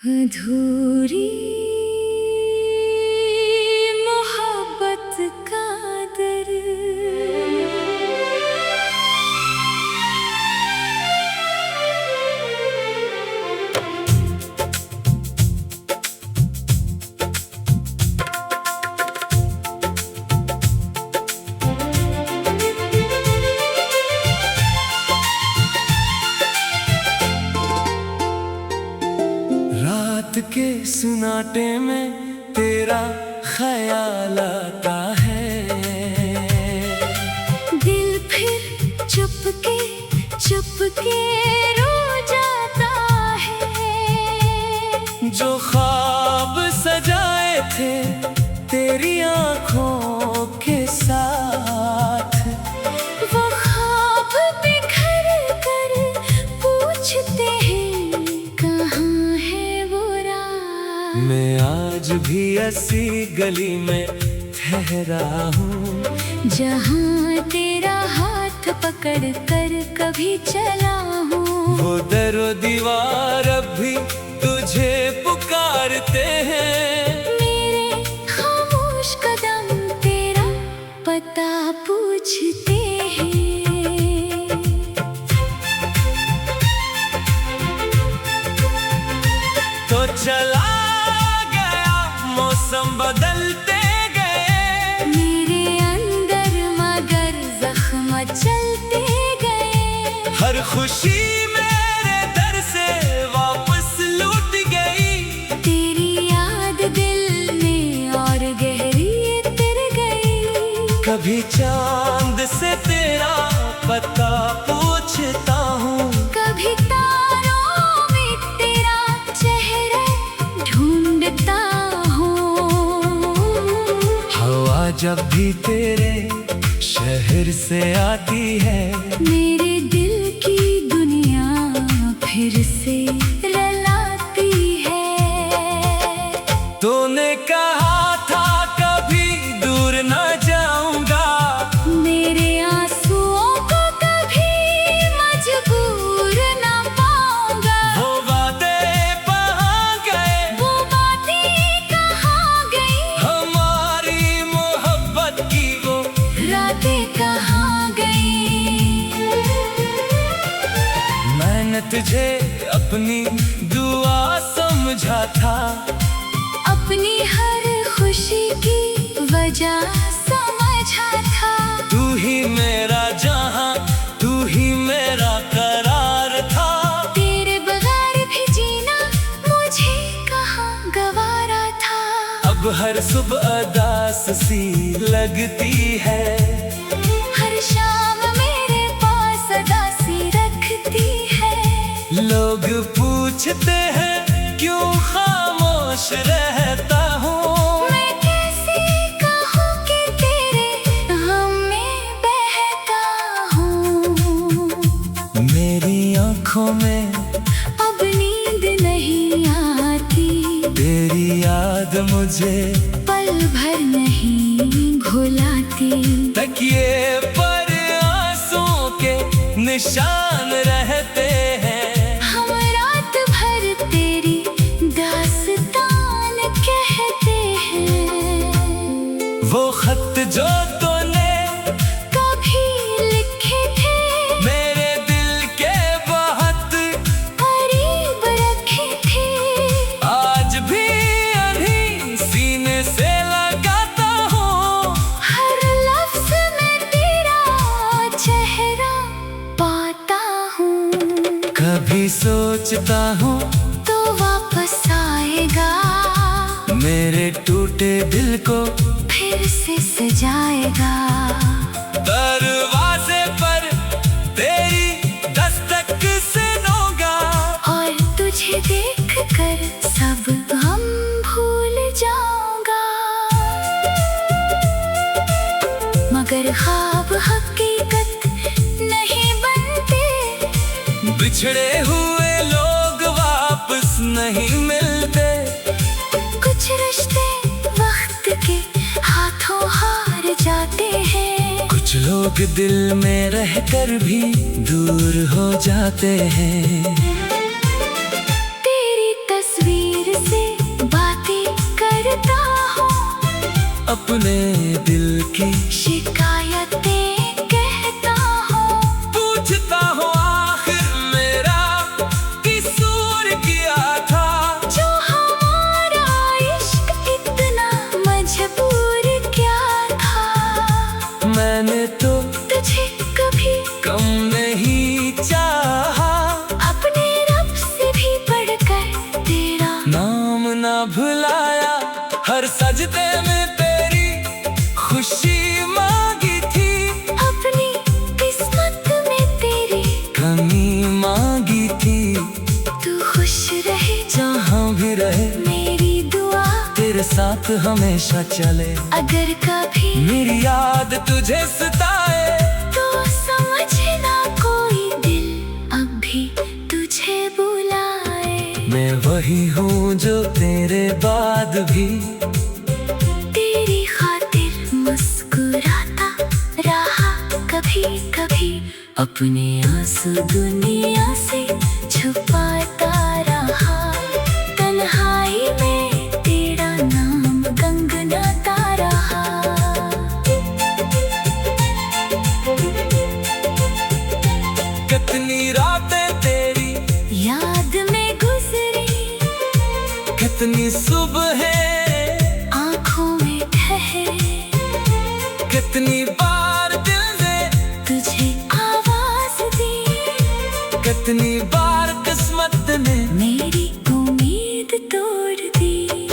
अधूरी मोहब्बत का दर। रात के सुनाटे में तेरा ख्याल आता है, दिल फिर चुपके रो जाता है। जो ख्वाब सजाए थे तेरी आंखों के साथ, वो ख्वाब बिखर कर पूछते हैं कहाँ है वो रात। मैं आज भी ऐसी गली में ठहरा हूँ, जहाँ तेरा हाथ पकड़ कर कभी चला हूँ। वो दरो दीवार अब भी तुझे पुकारते हैं। मेरे खामोश कदम तेरा पता पूछते हैं। तो चला गया मौसम बदलते गए, मेरे अंदर मगर जख्म चलते गए। हर खुशी मेरे दर से वापस लौट गई। तेरी याद दिल में और गहरी उतर गई। कभी चांद से तेरा पता पूछता हूँ, कभी तारों में तेरा चेहरा ढूंढता हूँ। हवा जब भी तेरे शहर से आती है, मेरे दिल की दुनिया फिर से रलाती है। तूने कहा था कभी दूर न जाऊंगा, मेरे आंसुओं को कभी मजबूर न पाऊंगा। वो वादे कहाँ गए, वो बातें कहाँ गई, हमारी मोहब्बत की वो रातें कहाँ गई। मैंने तुझे अपनी दुआ समझा था, अपनी हर खुशी की वजह समझा था। तू ही मेरा जहां, तू ही मेरा करार था। तेरे बगैर भी जीना मुझे कहाँ गवारा था। अब हर सुबह अदास सी लगती है, हर शाम मेरे पास अदासी रखती है। लोग पूछते हैं क्यों खामोश रहता हूँ। मैं कैसे कहूँ कि तेरे गम में बहता हूँ। मेरी आँखों में अब नींद नहीं आती, तेरी याद मुझे पल भर नहीं भुलाती। तकिए पर आंसुओं के निशान रहते हैं। हम रात भर तेरी दास्तान कहते हैं। वो खत जो तूने कभी लिखे थे, मेरे दिल के बहुत करीब रखे थे। आज भी अभी सीने से लगाता हूँ। हर लफ्ज में तेरा चेहरा पाता हूँ। कभी सोचता हूँ तो वापस आएगा, मेरे टूटे दिल को फिर से सजाएगा। दरवाजे पर तेरी दस्तक सुनूंगा, और तुझे देख कर सब गम भूल जाऊंगा। मगर ख्वाब हकीकत नहीं बनते, बिछड़े हुए लोग वापस नहीं मिलते। कुछ रिश्ते वक्त के हाथों हार जाते हैं। कुछ लोग दिल में रहकर भी दूर हो जाते हैं। तेरी तस्वीर अपने दिल की शिकायतें कहता हूँ, पूछता हूँ आखिर मेरा किसूर किया था। जो हमारा इश्क इतना मजबूर क्या था। मैंने तो तुझे कभी कम नहीं चाहा, अपने रब से भी बढ़कर तेरा नाम ना भुलाया। हर सजदे में तेरी खुशी मांगी थी, अपनी किस्मत में तेरी कमी मांगी थी। तू खुश रहे जहाँ भी रहे मेरी दुआ, तेरे साथ हमेशा चले। अगर कभी मेरी याद तुझे सताए तो समझना कोई दिल अब भी तुझे बुलाए। मैं वही हूँ जो तेरे बाद भी तेरी खातिर मुस्कुराता रहा कभी कभी, अपने आंसू दुनिया से छुपाता रहा। तन्हाई में तेरा नाम गुनगुनाता रहा। कितनी रातें तेरी याद में गुजरी, कितनी सुबहें आँखों में ठहरे, कितनी बार दिल ने तुझे आवाज दी। कितनी बार किस्मत ने मेरी उम्मीद तोड़ दी।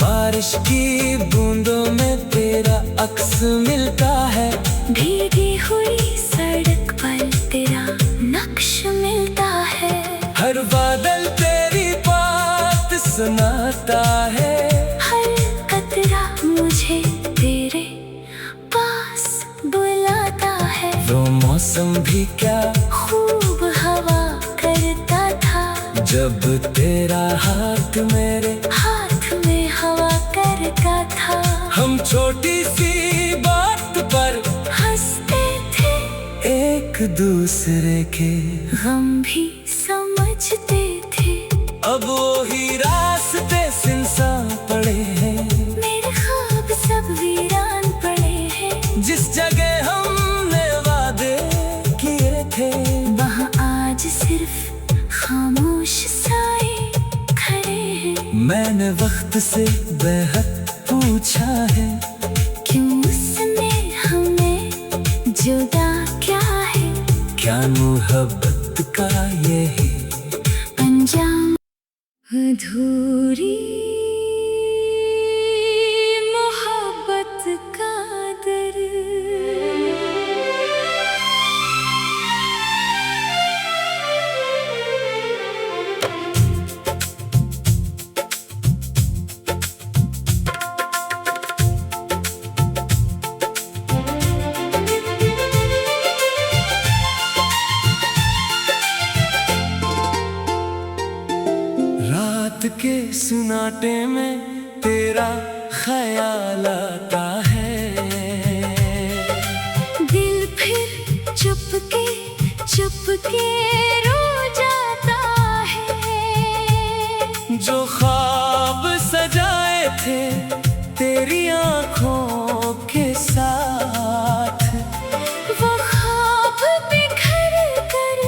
बारिश की बूंदों में तेरा अक्स मिलता है, भीगी हुई सड़क पर तेरा नक्श मिलता है। हर बादल तेरी बात सुनाता है। हर कतरा मुझे तेरे पास बुलाता है। वो मौसम भी क्या खूब हवा करता था, जब तेरा हाथ मेरे हाथ में हवा करता था। हम छोटी सी बात पर हंसते थे, एक दूसरे के गम भी समझते थे। अब वही रास्ते सुनसान पड़े हैं, मेरे ख्वाब सब वीरान पड़े हैं। जिस जगह हमने वादे किए थे वहाँ आज सिर्फ खामोश साए खड़े हैं। मैंने वक्त से बेहद पूछा है, क्यों उसने हमें जुदा क्या है। क्या मोहब्बत का यही अंजाम अधूरी मोहब्बत का दर्द। रात के सुनाटे में तेरा ख्याल आता है। दिल फिर चुपके रो जाता है। जो ख्वाब सजाए थे तेरी आंखों के साथ, वो ख्वाब बिखर कर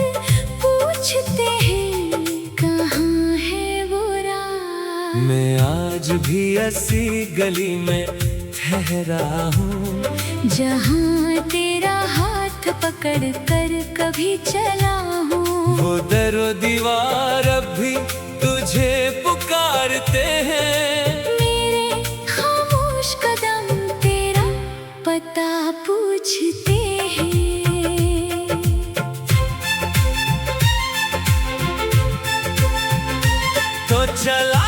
पूछते हैं कहाँ है वो रात। मैं आज भी ऐसी गली में ठहरा हूँ, जहाँ तेरा हाथ पकड़ कर कभी चला हूँ। वो दरो दीवार अब भी तुझे पुकारते हैं। मेरे खामोश कदम तेरा पता पूछते हैं। तो चला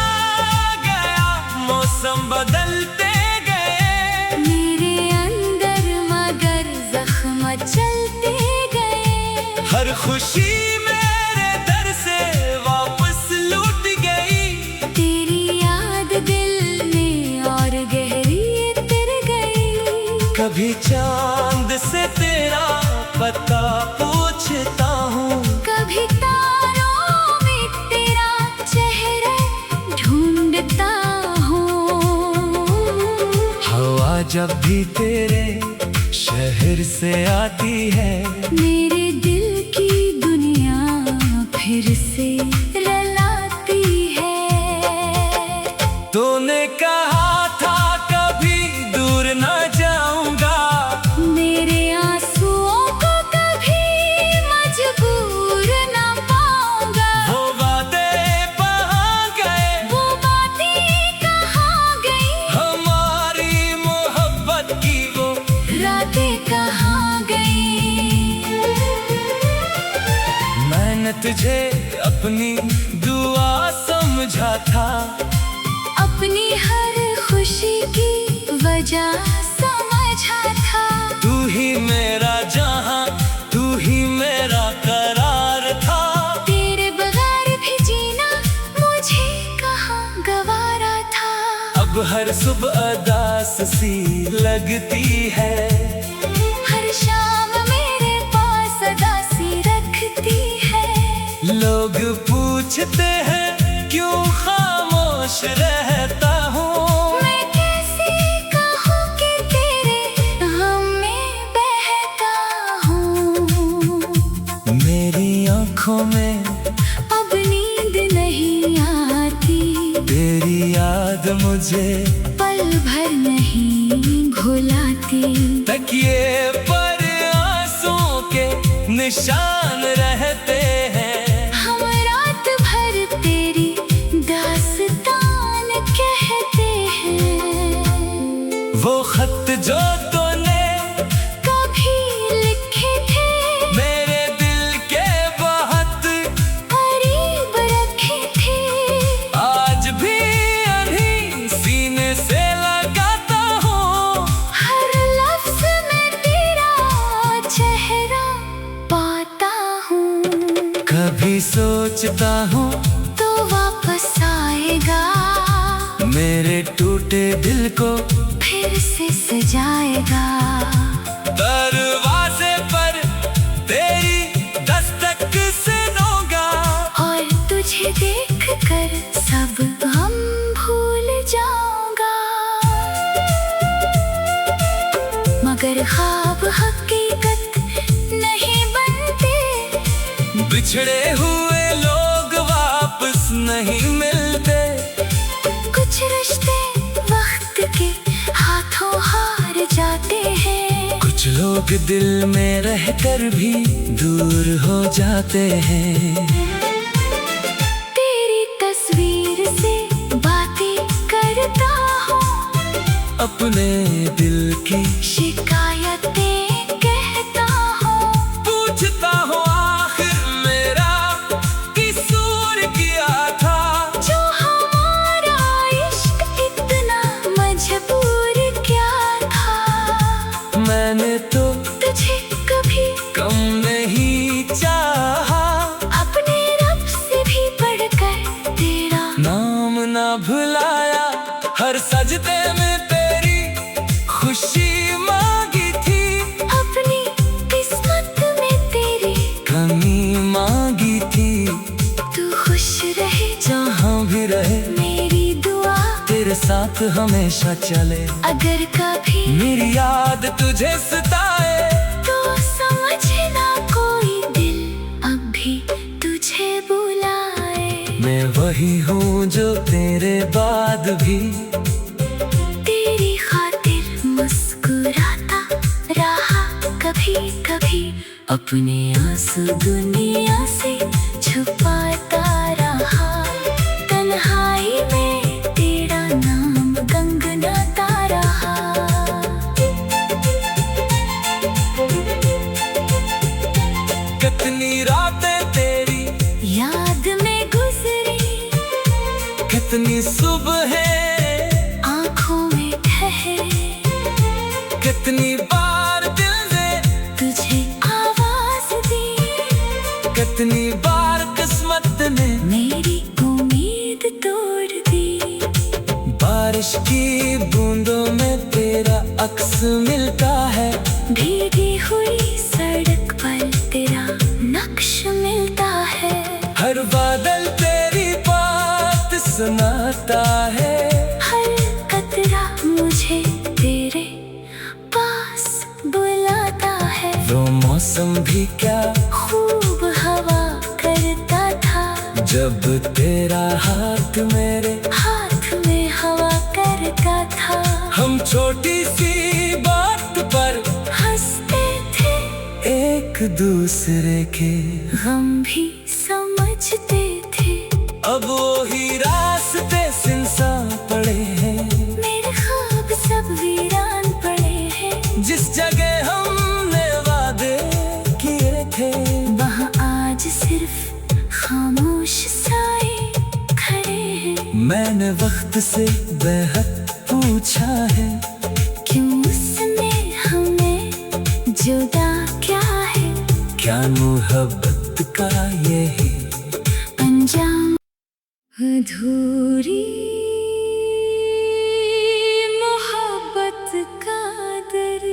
गया मौसम बदलते गए, मेरे अंदर मगर जख्म चलते गए। हर खुशी मेरे दर से वापस लौट गई। तेरी याद दिल में और गहरी उतर गई। कभी चांद से तेरा पता पूछता हूँ, कभी तारों में तेरा चेहरा ढूंढता हूँ। हवा जब भी तेरे शहर से आती है, मेरे दिल की दुनिया फिर से रलाती है। तूने कहा था कभी दूर न जाऊंगा, मेरे आंसुओं को कभी मजबूर न पाऊंगा। वो वादे कहाँ गए, वो बातें कहाँ गई, हमारी मोहब्बत की वो रातें कहाँ गई। मैंने तुझे अपनी दुआ समझा था, अपनी हर खुशी की वजह समझा था। तू ही मेरा जहां, तू ही मेरा करार था। तेरे बगैर भी जीना मुझे कहाँ गवारा था। अब हर सुबह उदास सी लगती है, हर शाम मेरे पास उदासी रखती है। लोग पूछते हैं क्यों खामोश रहता हूँ। मैं कैसे कहूँ कि तेरे गम में बहता हूँ। मेरी आँखों में अब नींद नहीं आती, तेरी याद मुझे पल भर नहीं भुलाती। तकिए पर आंसुओं के निशान रहते हैं। हम रात भर तेरी दास्तान कहते हैं। वो खत जो तूने कभी लिखे थे, मेरे दिल के बहुत करीब रखे थे। आज भी अभी सीने से लगाता हूँ। हर लफ्ज में तेरा चेहरा पाता हूँ। कभी सोचता हूँ तो वापस आएगा, मेरे टूटे दिल को फिर से सजाएगा। दरवाजे पर तेरी दस्तक सुनूंगा, और तुझे देख कर सब गम भूल जाऊंगा। मगर ख्वाब हकीकत नहीं बनते, बिछड़े हुए लोग वापस नहीं मिलते। कुछ रिश्ते वक्त के हाथों हार जाते हैं। कुछ लोग दिल में रहकर भी दूर हो जाते हैं। तेरी तस्वीर से बातें करता हूँ, अपने दिल की शिकायतें कहता हूँ। पूछता हूँ आखिर मेरा किसूर किया था, जो हमारा इश्क इतना मजबूर क्या था। मैंने तो तुझे कभी कम नहीं चाहा, अपने रब से भी बढ़कर तेरा नाम ना भुलाया। हर सजदे में तेरी खुशी मांगी थी, अपनी किस्मत में तेरी कमी मांगी थी। तू खुश रहे जहाँ भी रहे मेरी दुआ, तेरे साथ हमेशा चले। अगर कभी मेरी याद तुझे सताए, तो समझना कोई दिल अब भी तुझे बुलाए। मैं वही हूँ जो तेरे बाद भी तेरी खातिर मुस्कुराता रहा कभी कभी, अपने आंसू दुनिया से छुपाता रहा। तन्हाई में तेरा नाम गंगनाता रहा। कितनी रातें तेरी याद में गुजरी, कितनी सुबहें आंखों में ठहरे। कितनी बार दिल ने तुझे आवाज दी, कितनी बार किस्मत ने मेरी उम्मीद तोड़ दी। बारिश की बूंदों में तेरा अक्स मिलता है, भीगी हुई सड़क पर तेरा नक्श मिलता है। हर बादल तेरी बात सुनाता है। हर कतरा मुझे तेरे मौसम भी क्या खूब हवा करता था, जब तेरा हाथ मेरे हाथ में हवा करता था। हम छोटी सी बात पर हंसते थे, एक दूसरे के गम भी समझते थे। अब वही रास्ते सुनसान पड़े हैं, मेरे ख्वाब सब वीरान पड़े हैं। जिस जगह हमने वादे किए थे वहाँ आज सिर्फ खामोश साए खड़े हैं। मैंने वक्त से बेहद पूछा है, क्यों उसने हमें जुदा क्या है? क्या मोहब्बत का यही अंजाम अधूरी मोहब्बत का दर।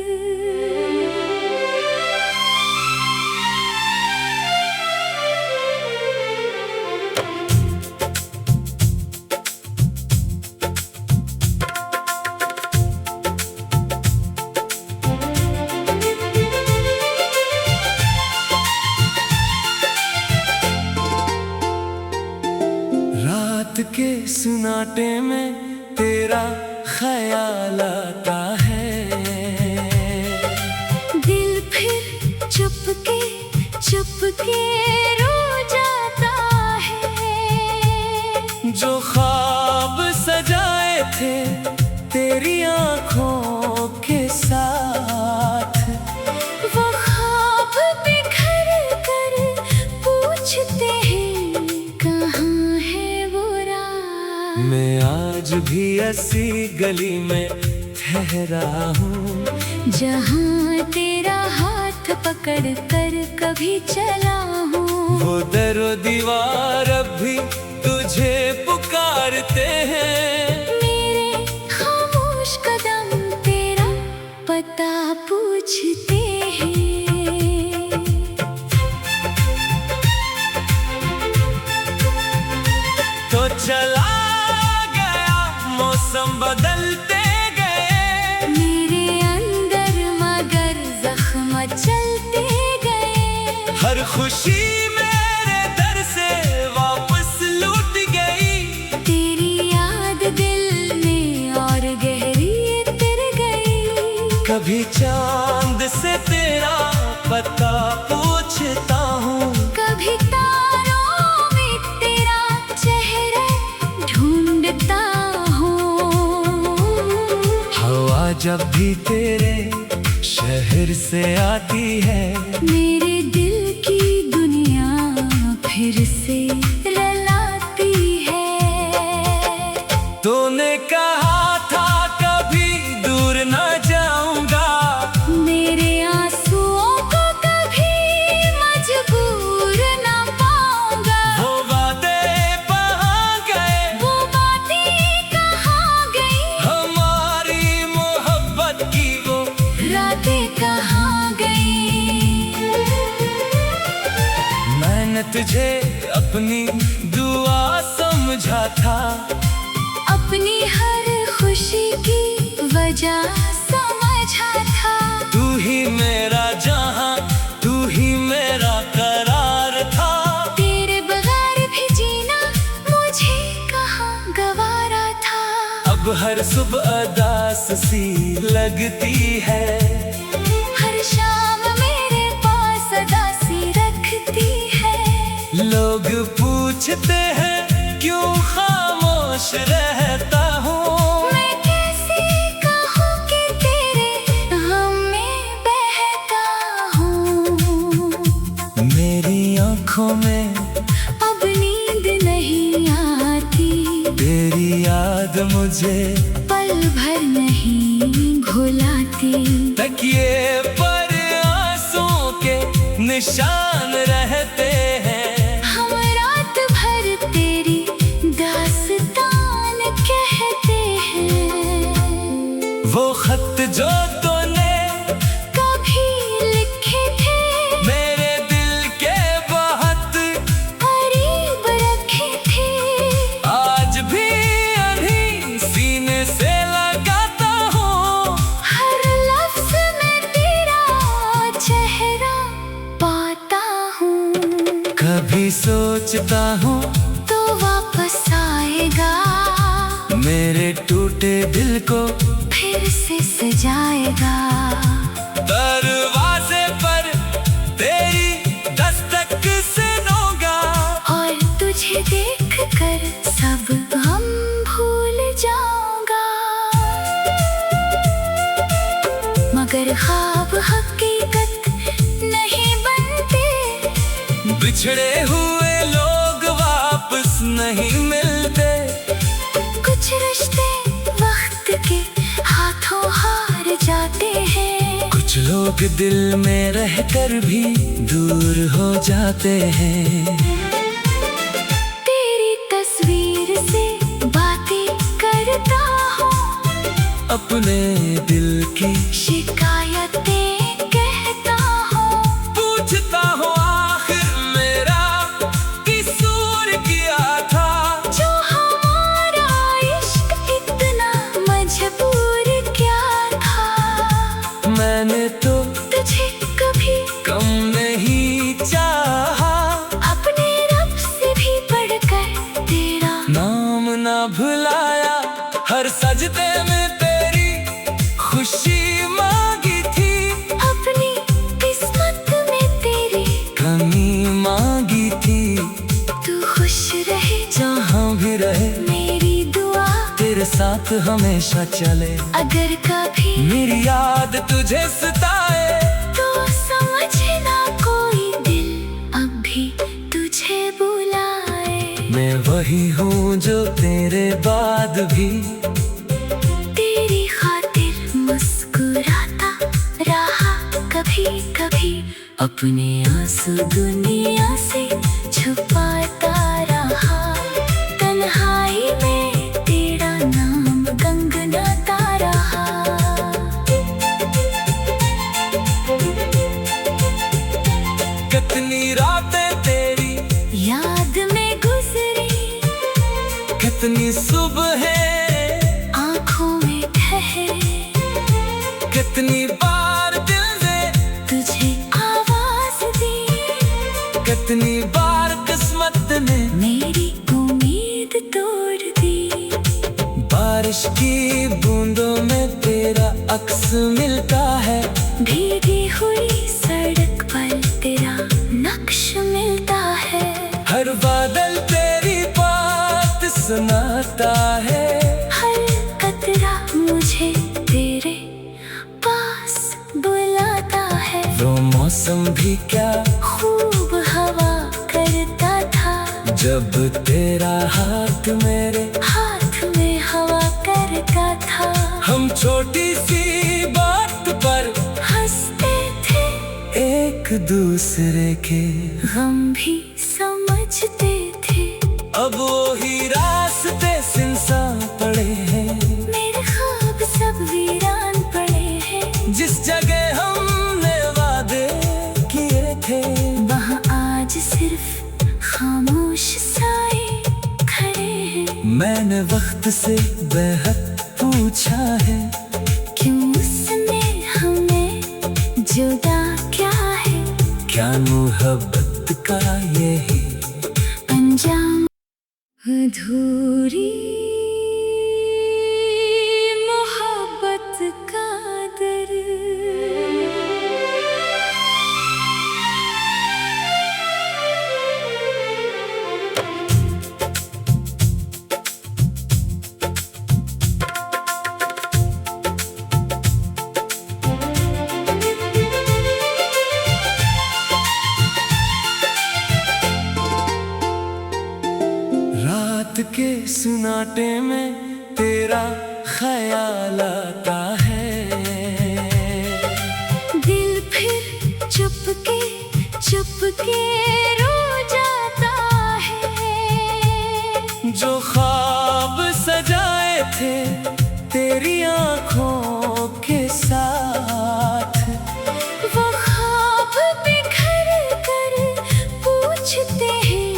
रात के सुनाटे में तेरा ख्याल आता है। दिल फिर चुपके रो जाता है। जो ख्वाब सजाए थे तेरी आंखों के साथ, वो ख्वाब बिखर कर पूछते हैं कहाँ है वो रात। मैं आज भी ऐसी गली में ठहरा हूँ, जहाँ तेरा हाथ पकड़ कर कभी चला हूँ। वो दरो दीवार अब भी तुझे पुकारते हैं। मेरे खामोश कदम तेरा पता पूछते हैं। तो चला गया मौसम बदलते गए, मेरे अंदर मगर जख्म चलते गए। हर खुशी मेरे दर से वापस लौट गई। तेरी याद दिल में और गहरी उतर गई। कभी चांद से तेरा पता पूछता हूँ, कभी तारों में तेरा चेहरा ढूंढता हूँ। हवा जब भी तेरे शहर से आती है, मेरे दिल की दुनिया फिर से रलाती है। तूने कहा था कभी दूर न जाऊंगा, मेरे आंसुओं को कभी मजबूर न पाऊंगा। वो वादे कहाँ गए, वो बातें कहाँ गई, हमारी मोहब्बत की वो रातें कहाँ गई। मैंने तुझे अपनी दुआ समझा था, अपनी हर खुशी की वजह समझा था। तू ही मेरा जहां, तू ही मेरा करार था। तेरे बगैर भी जीना मुझे कहाँ गवारा था। अब हर सुबह अदास सी लगती है, हर शाम मेरे पास अदासी रखती है। लोग पूछते हैं क्यों खामोश रहता हूँ। मैं कैसे कहूँ कि तेरे गम में बहता हूँ। मेरी आंखों में अब नींद नहीं आती, तेरी याद मुझे पल भर नहीं घुलाती। तकिए पर आंसुओं के निशान रहते हैं। हम रात भर तेरी दास्तान कहते हैं। वो खत जो तूने कभी लिखे थे, मेरे दिल के बहुत करीब रखे थे। आज भी अभी सीने से लगाता हूँ। हर लफ्ज में तेरा चेहरा सोचता हूँ तो वापस आएगा, मेरे टूटे दिल को फिर से सजाएगा। दरवाजे पर तेरी दस्तक सुनूंगा, और तुझे देख कर सब गम भूल जाऊंगा। मगर ख्वाब हकीकत नहीं बनते, बिछड़े हुए लोग वापस नहीं मिलते। कुछ रिश्ते वक्त के हाथों हार जाते हैं, कुछ लोग दिल में रहकर भी दूर हो जाते हैं। तेरी तस्वीर से बातें करता हूँ, अपने दिल की शिकायतें कहता हूँ। पूछता हूँ आखिर मेरा कसूर क्या था, जो हमारा इश्क इतना मजबूर क्या था। मैंने तो तुझे कभी कम नहीं चाहा, अपने रब से भी बढ़कर तेरा नाम ना भुलाया। हर सजदे में तेरी खुशी मांगी थी, अपनी किस्मत में तेरी कमी मांगी थी। तू खुश रहे जहाँ भी रहे मेरी दुआ, तेरे साथ हमेशा चले। अगर कभी मेरी याद तुझे सताए तो समझना कोई दिल अब भी तुझे बुलाए। मैं वही हूँ जो तेरे बाद भी तेरी खातिर मुस्कुराता रहा कभी कभी, अपने आंसू दुनिया से छुपाता रहा। तन्हाई में तेरा नाम गंगनाता रहा। कितनी रातें तेरी याद में गुजरी, कितनी सुबहें आँखों में ठहरे, कितनी बार दिल ने तुझे आवाज दी। कितनी बार किस्मत ने मेरी उम्मीद तोड़ दी। बारिश की बूंदों में तेरा अक्स मिलता है, भीगी हुई सड़क पर तेरा नक्श मिलता है। हर बादल तेरी बात सुनाता है। हर कतरा मुझे तेरे पास बुलाता है। वो मौसम भी क्या खूब हवा करता था, जब तेरा हाथ मेरे हाथ में हवा करता था। हम छोटी सी बात पर हंसते थे, एक दूसरे के गम भी समझते थे। अब वही रास्ते सुनसान पड़े हैं, मेरे ख्वाब सब वीरान पड़े हैं। जिस जगह हमने वादे किए थे, वहाँ आज सिर्फ खामोश साए खड़े हैं। मैंने वक्त से बेहद पूछा है, क्यों उसने हमें जुदा क्या है। क्या मोहब्बत का यही अंजाम अधूरी मोहब्बत का दर। रात के सुनाटे में तेरा ख्याल आता है। दिल फिर चुपके रो जाता है। जो ख्वाब सजाए थे तेरी आंखों के साथ, वो ख्वाब बिखर कर पूछते हैं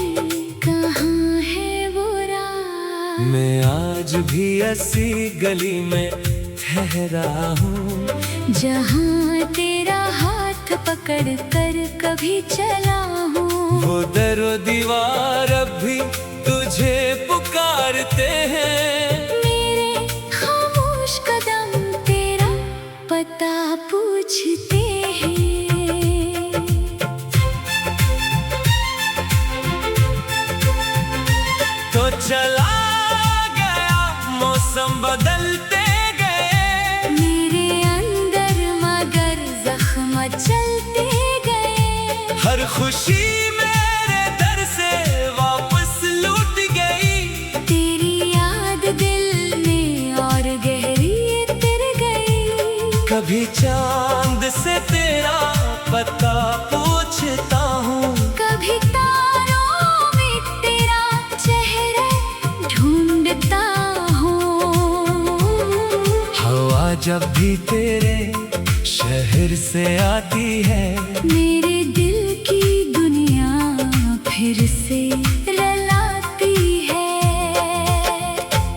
कहाँ है वो रात। मैं आज भी ऐसी गली में ठहरा हूँ, जहाँ तेरा हाथ पकड़ कर कभी चला हूँ। वो दरो दीवार अब भी तुझे पुकारते हैं। मेरे खामोश कदम तेरा पता पूछते हैं। तो चला गया मौसम बदलते गए, मेरे अंदर मगर जख्म चलते गए। हर खुशी मेरे दर से वापस लौट गई। तेरी याद दिल में और गहरी उतर गई। कभी चांद से तेरा पता पूछता हूँ, कभी तारों में तेरा चेहरा ढूंढता हूँ। हवा जब भी तेरे शहर से आती है, मेरे दिल की दुनिया फिर से रलाती है।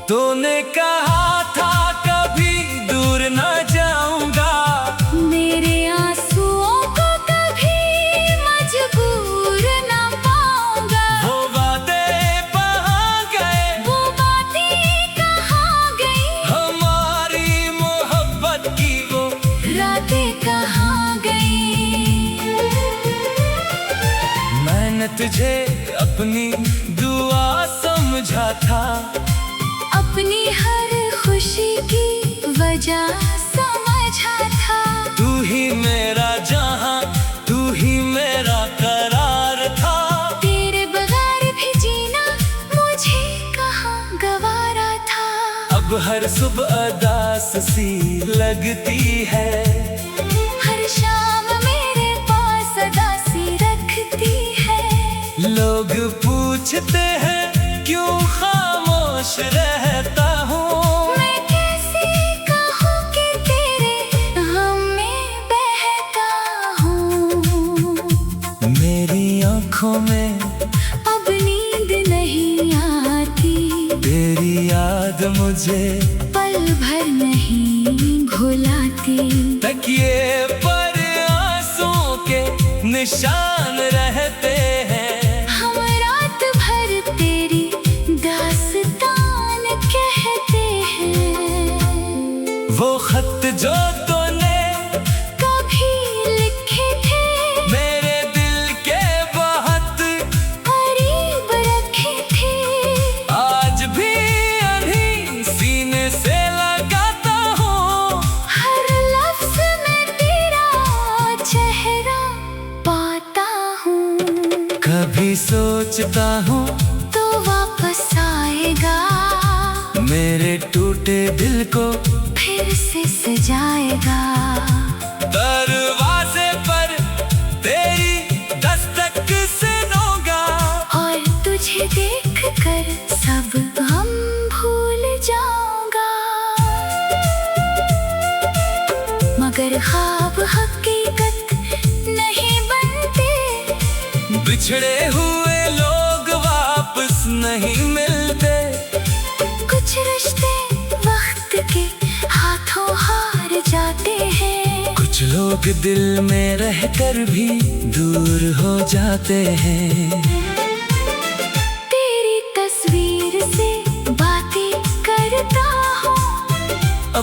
तूने कहा था कभी दूर न जाऊंगा, मेरे आंसुओं को कभी मजबूर न पाऊंगा। वो वादे कहाँ गए, वो बातें कहाँ गई, हमारी मोहब्बत की वो रातें कहाँ गई। मैंने तुझे अपनी दुआ समझा था, अपनी हर खुशी की वजह समझा था। तू ही मेरा जहां, तू ही मेरा करार था। तेरे बगैर भी जीना मुझे कहाँ गवारा था। अब हर सुबह अदास सी लगती है, हर शाम मेरे पास अदासी रखती है। लोग पूछते हैं क्यों खामोश रहता हूँ। मैं कैसे कहूँ कि तेरे गम में बहता हूँ। मेरी आँखों में अब नींद नहीं आती, तेरी याद मुझे पल भर नहीं भुलाती। तकिए पर आंसुओं के निशान रहते हैं। हम रात भर तेरी दास्तान कहते हैं। वो खत जो तूने कभी लिखे थे, मेरे दिल के बहुत करीब रखे थे। आज भी अभी सीने से लगाता हूँ। हर लफ्ज में तेरा चेहरा पाता हूँ। कभी सोचता हूँ तो वापस आएगा, मेरे टूटे दिल को फिर से सजाएगा। दरवाजे पर तेरी दस्तक सुनूंगा, और तुझे देख कर सब गम भूल जाऊंगा। मगर ख्वाब हकीकत नहीं बनते, बिछड़े हुए लोग वापस नहीं मिलते। कुछ रिश्ते वक्त के हाथों हार जाते हैं। कुछ लोग दिल में रहकर भी दूर हो जाते हैं। तेरी तस्वीर से बातें करता हूँ,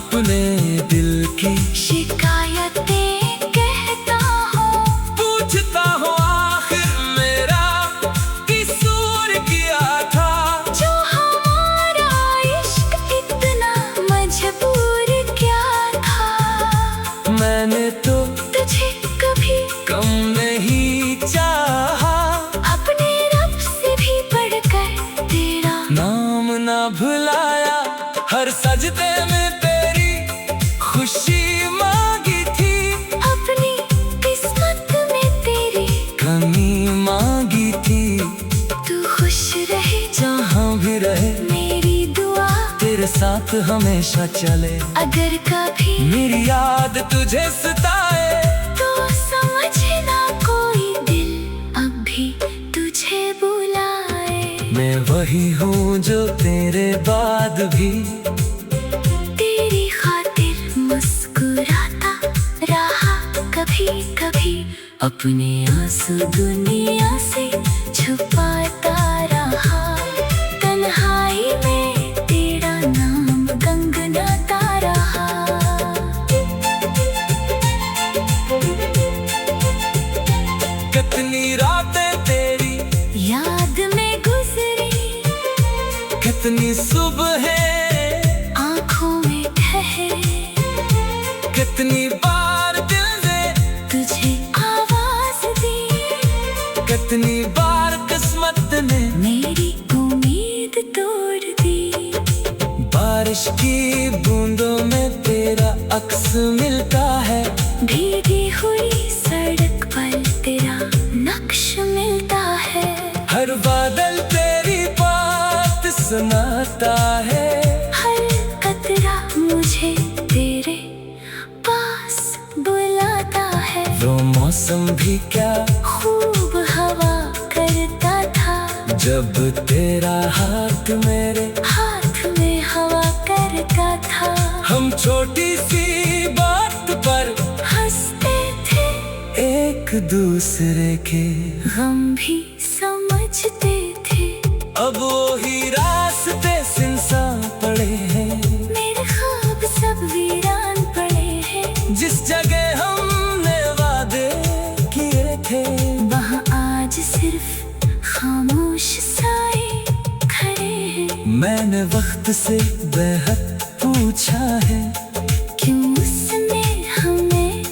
अपने दिल की शिकायतें कहता हूँ। पूछता हूँ आखिर मेरा किसूर किया था। जो हमारा इश्क इतना मजबूर क्या था। मैंने तो तुझे कभी कम नहीं चाहा, अपने रब से भी बढ़कर तेरा नाम ना भुलाया। हर सजदे में तेरी खुशी मांगी थी, अपनी किस्मत में तेरी कमी मांगी थी। तू खुश रहे जहाँ भी रहे मेरी दुआ, तेरे साथ हमेशा चले। अगर कभी मेरी याद तुझे सताए, तो समझना कोई दिल अब भी तुझे बुलाए। मैं वही हूँ जो तेरे बाद भी तेरी खातिर मुस्कुराता रहा कभी कभी। अपने आंसू दुनिया से छुपाता रहा, तन्हाई में तेरा नाम गनगनाता रहा। कितनी रातें तेरी याद में गुजरी, कितनी सुबहें आँखों में ठहरे, कितनी बार दिल ने तुझे आवाज दी, कितनी बार किस्मत ने मेरी उम्मीद तोड़ दी। बारिश की बूंदों में तेरा अक्स मिलता है, भीगी हुई सड़क पर तेरा नक्श मिलता है। हर बादल तेरी बात सुनाता है, हर कतरा मुझे तेरे पास बुलाता है। वो मौसम भी क्या खूब हवा करता था, जब तेरा हाथ मेरे हाथ में हवा करता था। हम छोटी सी बात पर हंसते थे, एक दूसरे के गम भी समझते थे। अब वही रास्ते सुनसान पड़े हैं, मेरे ख्वाब सब वीरान पड़े हैं। जिस जगह हमने वादे किए थे, वहाँ आज सिर्फ खामोश साए खड़े हैं। मैंने वक्त से बेहद पूछा है, क्यों उसने हमें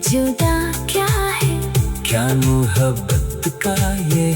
जुदा क्या है? क्या मोहब्बत का ये